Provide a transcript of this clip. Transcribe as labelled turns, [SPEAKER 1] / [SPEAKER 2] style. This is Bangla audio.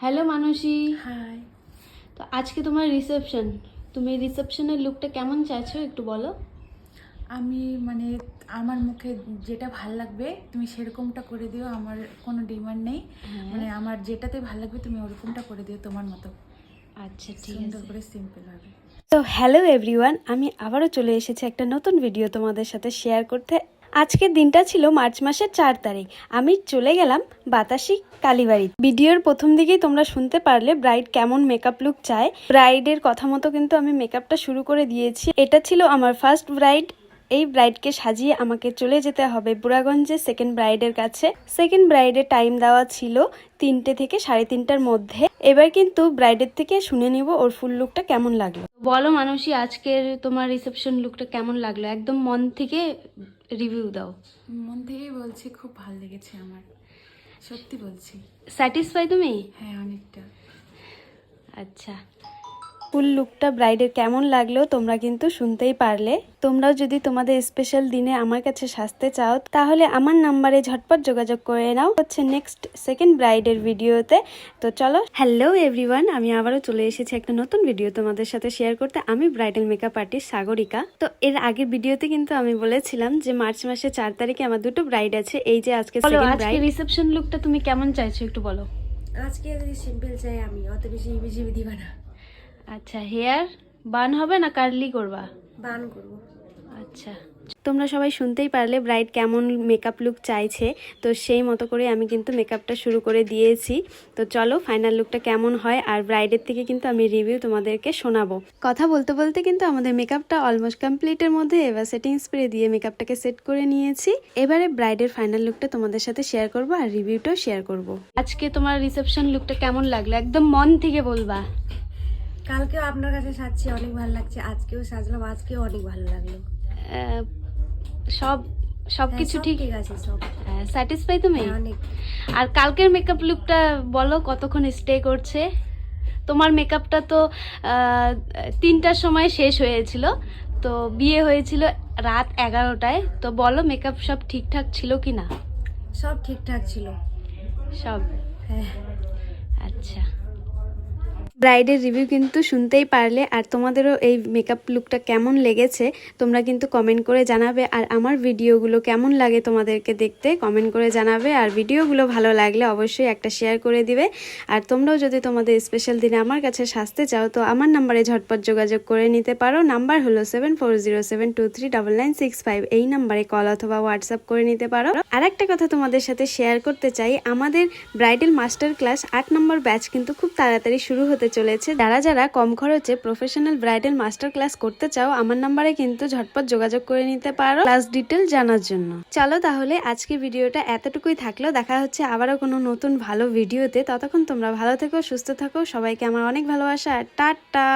[SPEAKER 1] হ্যালো মানসী।
[SPEAKER 2] হাই।
[SPEAKER 1] তো আজকে তোমার রিসেপশন, তুমি রিসেপশনের লুকটা কেমন চাইছো একটু বলো।
[SPEAKER 2] আমি আমার মুখে যেটা ভাল লাগবে তুমি সেরকমটা করে দিও, আমার কোনো ডিমান্ড নেই। আমার যেটাতে ভাল লাগবে তুমি ওরকমটা করে দিও তোমার মতো।
[SPEAKER 1] আচ্ছা ঠিক
[SPEAKER 2] সুন্দর
[SPEAKER 1] আছে।
[SPEAKER 2] করে সিম্পল হবে।
[SPEAKER 3] তো হ্যালো এভরিওয়ান, আমি আবারও চলে এসেছি একটা নতুন ভিডিও তোমাদের সাথে শেয়ার করতে। আজকের দিনটা ছিল মার্চ মাসের 4 তারিখ। আমি চলে গেলাম বাতাসি কালীবাড়ি। ভিডিওর প্রথম দিকেই তোমরা শুনতে পারলে ব্রাইড কেমন মেকআপ লুক চায়। ব্রাইডের কথা মতো কিন্তু আমি মেকআপটা শুরু করে দিয়েছি। এটা ছিল আমার ফার্স্ট ব্রাইড। এই ব্রাইডকে সাজিয়ে আমাকে চলে যেতে হবে বুড়াগঞ্জে সেকেন্ড ব্রাইডের কাছে। সেকেন্ড ব্রাইডের টাইম দেওয়া ছিল 3টে থেকে 3:30টার মধ্যে। এবার কিন্তু ব্রাইডের থেকে শুনে নিব ওর ফুল লুকটা কেমন লাগলো।
[SPEAKER 1] বলো মানসী, আজকের তোমার রিসেপশন লুকটা কেমন লাগলো, একদম মন থেকে রিভিউ দাও।
[SPEAKER 2] মন থেকেই বলছি, খুব ভালো লেগেছে আমার, সত্যি বলছি।
[SPEAKER 1] স্যাটিসফাই তুমি?
[SPEAKER 2] হ্যাঁ, অনেকটা।
[SPEAKER 1] আচ্ছা,
[SPEAKER 3] ফুল লুকটা ব্রাইডের কেমন লাগলো তোমরা কিন্তু শুনতেই পারলে। তোমরাও যদি তোমাদের স্পেশাল দিনে আমার কাছে সাজতে চাও তাহলে আমার নাম্বারে ঝটপট যোগাযোগ করে নাও। হচ্ছে নেক্সট সেকেন্ড ব্রাইডের ভিডিওতে। তো চলো, হ্যালো এভরিওয়ান, আমি আবারও চলে এসেছি একটা নতুন ভিডিও তোমাদের সাথে শেয়ার করতে। আমি ব্রাইডাল মেকআপ আর্টিস্ট সাগরিকা। তো এর আগের ভিডিওতে কিন্তু আমি বলেছিলাম যে মার্চ মাসের 4 তারিখে আমার দুটো ব্রাইড আছে। এই যে আজকে সেকেন্ড ব্রাইড।
[SPEAKER 1] রিসেপশন লুকটা তুমি কেমন চাইছো একটু বলো।
[SPEAKER 4] আজকে যদি সিম্পল চাই, আমি অত বেশি ইবিজিবি দিবা না।
[SPEAKER 1] আচ্ছা, হেয়ার বান হবে না কার্লি করবা?
[SPEAKER 4] বান করবো।
[SPEAKER 1] আচ্ছা,
[SPEAKER 3] তোমরা সবাই শুনতেই পারলে ব্রাইড কেমন মেকআপ লুক চাইছে। তো সেই মতো করে আমি কিন্তু মেকআপটা শুরু করে দিয়েছি। তো চলো ফাইনাল লুকটা কেমন হয়, আর ব্রাইডের থেকে কিন্তু আমি রিভিউ তোমাদেরকে শোনাবো। কথা বলতে বলতে কিন্তু আমাদের মেকআপটা অলমোস্ট কমপ্লিটের মধ্যে। এবার সেটিং স্প্রে দিয়ে মেকআপটাকে সেট করে নিয়েছি। এবারে ব্রাইডের ফাইনাল লুকটা তোমাদের সাথে শেয়ার করব আর রিভিউটাও শেয়ার করব।
[SPEAKER 1] আজকে তোমার রিসেপশন লুকটা কেমন লাগলো একদম মন থেকে বলবা।
[SPEAKER 4] কালকেও আপনার কাছে সাজছি, অনেক ভালো লাগছে। আজকেও সাজলাম, আজকেও অনেক ভালো লাগলো।
[SPEAKER 1] সবকিছু
[SPEAKER 4] হ্যাঁ,
[SPEAKER 1] ঠিক
[SPEAKER 4] ঠিক আছে, সব
[SPEAKER 1] স্যাটিসফাই তুমি?
[SPEAKER 4] হ্যাঁ, অনেক।
[SPEAKER 1] আর কালকের মেকআপ লুকটা বলো কতক্ষণ স্টে করছে? তোমার মেকআপটা তো 3টার সময় শেষ হয়েছিল, তো বিয়ে হয়েছিল রাত 11টায়। তো বলো মেকআপ সব ঠিকঠাক ছিল কি না?
[SPEAKER 4] সব ঠিকঠাক ছিল
[SPEAKER 1] সব?
[SPEAKER 4] হ্যাঁ।
[SPEAKER 1] আচ্ছা,
[SPEAKER 3] ব্রাইডের রিভিউ কিন্তু শুনতেই পারলে। আর তোমাদেরও এই মেকআপ লুকটা কেমন লেগেছে তোমরা কিন্তু কমেন্ট করে জানাবে। আর আমার ভিডিওগুলো কেমন লাগে তোমাদেরকে দেখতে কমেন্ট করে জানাবে। আর ভিডিওগুলো ভালো লাগলে অবশ্যই একটা শেয়ার করে দিবে। আর তোমরাও যদি তোমাদের স্পেশাল দিনে আমার কাছে সাজতে চাও তো আমার নাম্বারে ঝটপট যোগাযোগ করে নিতে পারো। নাম্বার হলো 7407239965। এই নাম্বারে কল অথবা হোয়াটসঅ্যাপ করে নিতে পারো। আর একটা কথা তোমাদের সাথে শেয়ার করতে চাই, আমাদের ব্রাইডাল মাস্টার ক্লাস 8 নম্বর ব্যাচ কিন্তু খুব তাড়াতাড়ি শুরু হতে চলেছে। যারা কম খরচে প্রফেশনাল ব্রাইডাল মাস্টার ক্লাস করতে চাও আমার নাম্বারে কিন্তু ঝটপট যোগাযোগ করে নিতে পারো ক্লাস ডিটেল জানার জন্য। চলো তাহলে আজকে ভিডিওটা এতটুকুই থাকলো। দেখা হচ্ছে আবারও কোনো নতুন ভালো ভিডিওতে। ততক্ষণ তোমরা ভালো থেকো, সুস্থ থাকো। সবাইকে আমার অনেক ভালোবাসা। টাটা।